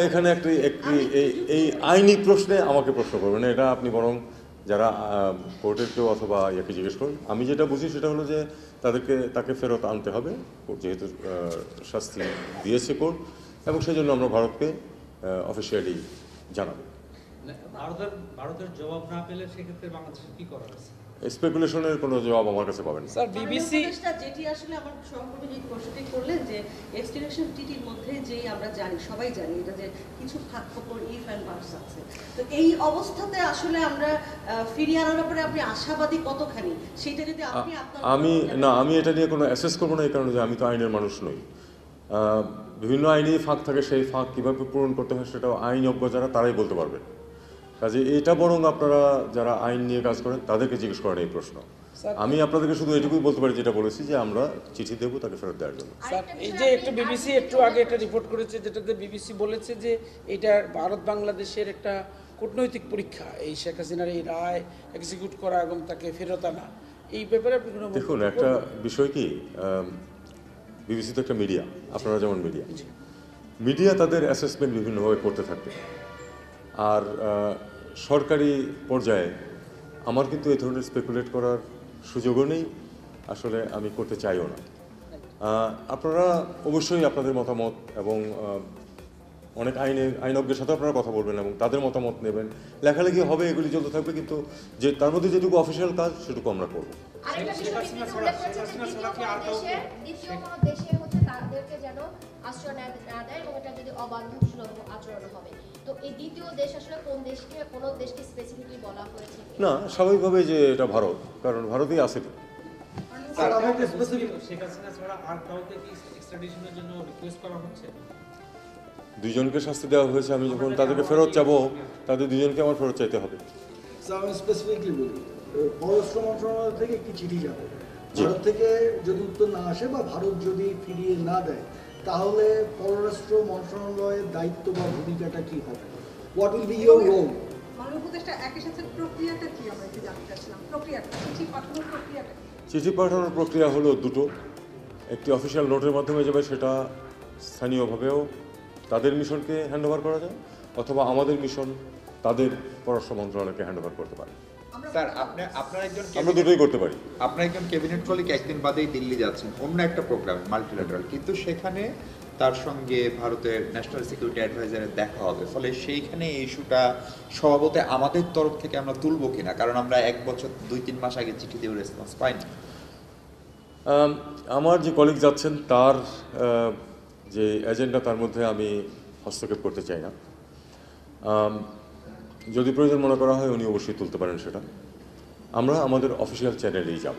এখানে একটি একটি এই আইনি প্রশ্নে আমাকে প্রশ্ন করবেন না, এটা আপনি বরং যারা কোর্টের কেউ অথবা ইয়াকে জিজ্ঞেস করুন। আমি যেটা বুঝি সেটা হলো যে তাকে ফেরত আনতে হবে, যেহেতু শাস্তি দিয়েছে কোর্ট, এবং সেই জন্য আমরা ভারতকে অফিসিয়ালি জানাবো। ভারতের জবাব না পেলে সেক্ষেত্রে বাংলাদেশের কি করার আছে? স্পেকুলেশনের কোনো জবাব আমার কাছে পাবেন না। স্যার বিবিসি যেটি আসলে আমার সহকর্মী যে প্রশ্নটি করলেন যে এক্সট্রাডিশন টিটির মধ্যে যেই আমরা জানি, সবাই জানি এটা যে কিছু ফাঁক ফোকর ইফ অ্যান্ড বাটস আছে, তো এই অবস্থাতে আসলে আমরা ফিরিয়ে আনার ব্যাপারে আপনি আশাবাদী কতখানি, সেটা যদি আপনি আমি এটা নিয়ে কোনো অ্যাসেস করবো না, এই কারণে যে আমি তো আইনের মানুষ নই। বিভিন্ন আইনেই ফাঁক থাকে, সেই ফাঁক কীভাবে পূরণ করতে হয় সেটাও আইনজ্ঞ যারা তারাই বলতে পারবে। কাজে এটা বরং আপনারা যারা আইন নিয়ে কাজ করেন তাদেরকে জিজ্ঞেস করেন এই প্রশ্ন। আমি আপনাদেরকে শুধু এটুকুই বলতে পারি, যেটা বলেছি যে আমরা চিঠি দেবো তাকে ফেরত দেওয়ার জন্য। স্যার এই যে একটা বিবিসি একটু আগে একটা রিপোর্ট করেছে, যেটাতে বিবিসি বলেছে যে এটা ভারত বাংলাদেশের একটা কূটনৈতিক পরীক্ষা, এই শেখ হাসিনার এই রায় এক্সিকিউট করা এবং তাকে ফেরত আনা, এই ব্যাপারে আপনি কোনো দেখুন, একটা বিষয় কি, বিবিসি তো একটা মিডিয়া, আপনারা যেমন মিডিয়া তাদের অ্যাসেসমেন্ট বিভিন্নভাবে করতে থাকবে। আর সরকারি পর্যায়ে আমার কিন্তু এই ধরনের স্পেকুলেট করার সুযোগও নেই, আসলে আমি করতে চাইও না। আপনারা অবশ্যই আপনাদের মতামত এবং অনেক আইনজ্ঞের সাথে আপনারা কথা বলবেন এবং তাদের মতামত নেবেন, লেখালেখি হবে, এগুলি চলতে থাকবে, কিন্তু যে তার মধ্যে যেটুকু অফিসিয়াল কাজ সেটুকু আমরা করবো। তাদেরকে যেন আশ্রয় না দেয় এবং এটা যদি অবান্ধব সুলভ আচরণ হবে, তো এই দ্বিতীয় দেশ আসলে কোন দেশকে স্পেসিফিকলি বলা হয়েছে না, স্বাভাবিকভাবে যে এটা ভারত, কারণ ভারতেই আছে। শেখ হাসিনা ছাড়া আর কাউকে কি এক্সট্রাডিশনের জন্য রিকোয়েস্ট করা হচ্ছে? দুইজনকে শাস্তি দেওয়া হয়েছে, আমি যখন তাদেরকে ফেরত চাবো তাদের দুজনকে আমার ফেরত চাইতে হবে। আমি স্পেসিফিকলি বলি, পররাষ্ট্র মন্ত্রণালয় থেকে একটি চিঠি যাবে, ভারত থেকে যদি উত্তর না আসে বা ভারত যদি ফিরিয়ে না দেয়, তাহলে পররাষ্ট্র মন্ত্রণালয়ের দায়িত্ব বা ভূমিকাটা কি হবে? What will be your role? মাননীয় উপদেষ্টা, একই সাথে প্রক্রিয়াটা কি আমরা একটু জানতে চাচ্ছিলাম, প্রক্রিয়াটা, চিঠি পাঠানোর প্রক্রিয়াটা? চিঠি পাঠানোর প্রক্রিয়া হলো দুটো, একটি অফিসিয়াল নোটের মাধ্যমে যাবে, সেটা স্থানীয়ভাবেও তাদের মিশনকে হ্যান্ড ওভার করা যায়, অথবা আমাদের মিশন তাদের পররাষ্ট্র মন্ত্রণালয়কে হ্যান্ড ওভার করতে পারে। স্যার আপনার একজন আমরা দুটোই করতে পারি। আপনার একজন ক্যাবিনেট কলিগ একদিন বাদেই দিল্লি যাচ্ছেন অন্য একটা প্রোগ্রামে, মাল্টিল্যাটারাল, কিন্তু সেখানে তার সঙ্গে ভারতের ন্যাশনাল সিকিউরিটি অ্যাডভাইজারের দেখা হবে, ফলে সেইখানে এই ইস্যুটা স্বভাবত আমাদের তরফ থেকে আমরা তুলবো কিনা, কারণ আমরা 1 বছর 2-3 মাস আগে চিঠি দিয়ে রেসপন্স পাইনি। আমার যে কলিগ যাচ্ছেন তার যে এজেন্ডা, তার মধ্যে আমি হস্তক্ষেপ করতে চাই না। যদি প্রয়োজন মনে করা হয় উনি অবশ্যই তুলতে পারেন, সেটা আমরা আমাদের অফিসিয়াল চ্যানেলেই যাব।